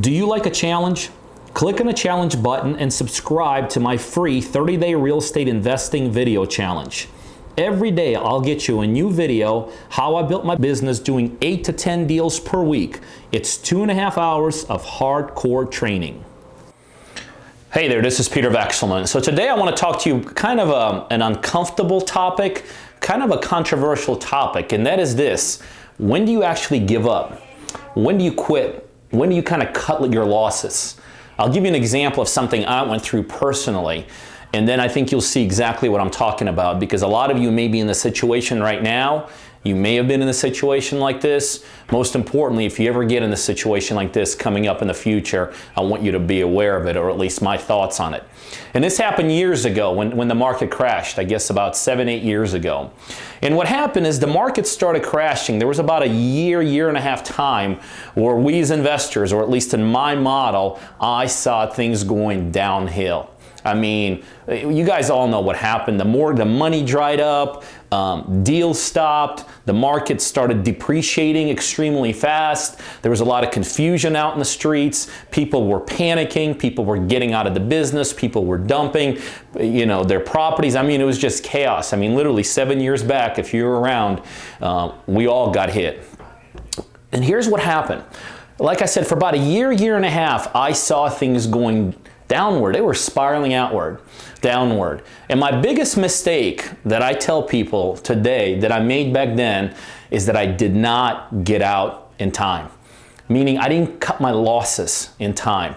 Do you like a challenge? Click on the challenge button and subscribe to my free 30-day real estate investing video challenge. Every day I'll get you a new video how I built my business doing 8 to 10 deals per week. It's 2.5 hours of hardcore training. Hey there, this is Peter Vekselman. So today I want to talk to you kind of an uncomfortable topic, kind of a controversial topic, and that is this. When do you actually give up? When do you quit? When do you kind of cut your losses? I'll give you an example of something I went through personally, and then I think you'll see exactly what I'm talking about, because a lot of you may be in the situation right now. You may have been in a situation like this. Most importantly, if you ever get in a situation like this coming up in the future, I want you to be aware of it, or at least my thoughts on it. And this happened years ago when the market crashed, I guess about 7-8 years ago. And what happened is the market started crashing. There was about a year and a half time where we as investors, or at least in my model, I saw things going downhill. I mean, you guys all know what happened. The money dried up, deals stopped, the market started depreciating extremely fast. There was a lot of confusion out in the streets. People were panicking. People were getting out of the business. People were dumping, their properties. I mean, it was just chaos. I mean, literally 7 years back, if you were around, we all got hit. And here's what happened. Like I said, for about a year and a half, I saw things going downward. They were spiraling downward. And my biggest mistake that I tell people today that I made back then is that I did not get out in time. Meaning I didn't cut my losses in time.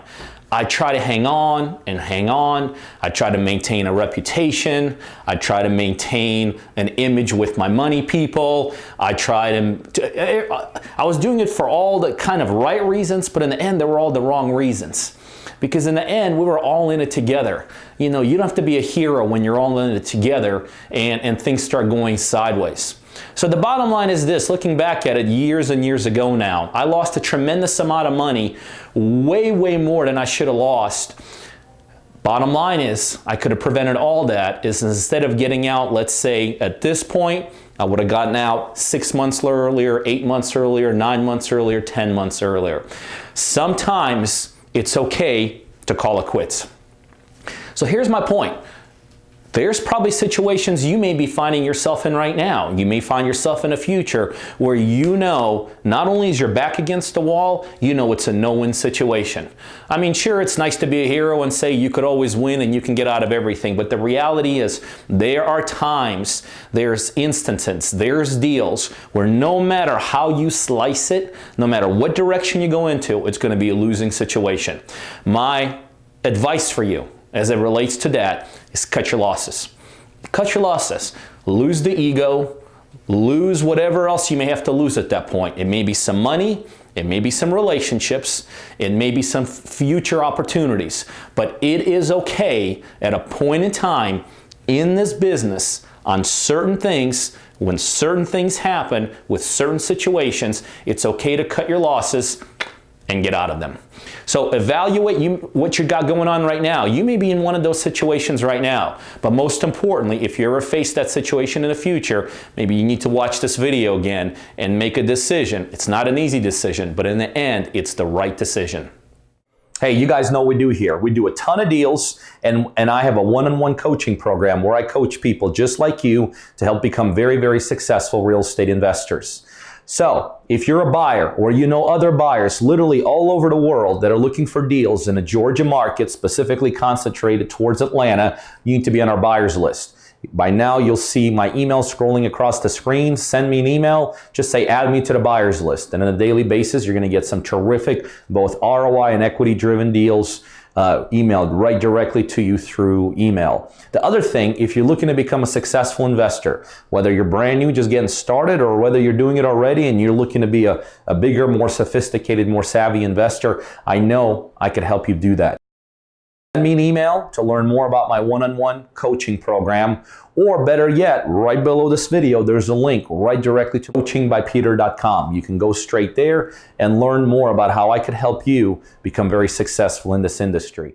I try to hang on and hang on. I try to maintain a reputation. I try to maintain an image with my money people. I was doing it for all the kind of right reasons, but in the end, they were all the wrong reasons. Because in the end, we were all in it together. You don't have to be a hero when you're all in it together and things start going sideways. So the bottom line is this, looking back at it years and years ago now, I lost a tremendous amount of money, way more than I should have lost. Bottom line is, I could have prevented all that. Is instead of getting out, let's say at this point, I would have gotten out 6 months earlier, 8 months earlier, 9 months earlier, 10 months earlier. Sometimes it's okay to call it quits. So here's my point. There's probably situations you may be finding yourself in right now. You may find yourself in the future where not only is your back against the wall, it's a no-win situation. I mean, sure, it's nice to be a hero and say you could always win and you can get out of everything, but the reality is there are times, there's instances, there's deals where no matter how you slice it, no matter what direction you go into, it's going to be a losing situation. My advice for you as it relates to that is cut your losses. Cut your losses. Lose the ego. Lose whatever else you may have to lose at that point. It may be some money. It may be some relationships. It may be some future opportunities. But it is okay at a point in time in this business on certain things, when certain things happen with certain situations, it's okay to cut your losses and get out of them. So evaluate what you got going on right now. You may be in one of those situations right now, but most importantly, if you ever face that situation in the future, maybe you need to watch this video again and make a decision. It's not an easy decision, but in the end, it's the right decision. Hey, you guys know what we do here. We do a ton of deals, and I have a one-on-one coaching program where I coach people just like you to help become very successful real estate investors. So if you're a buyer or other buyers literally all over the world that are looking for deals in the Georgia market, specifically concentrated towards Atlanta, you need to be on our buyers list. By now, you'll see my email scrolling across the screen. Send me an email. Just say, add me to the buyers list. And on a daily basis, you're going to get some terrific, both ROI and equity-driven deals emailed right directly to you through email. The other thing, if you're looking to become a successful investor, whether you're brand new, just getting started, or whether you're doing it already and you're looking to be a bigger, more sophisticated, more savvy investor, I know I could help you do that. Send me an email to learn more about my one-on-one coaching program, or better yet, right below this video, there's a link right directly to coachingbypeter.com. You can go straight there and learn more about how I could help you become very successful in this industry.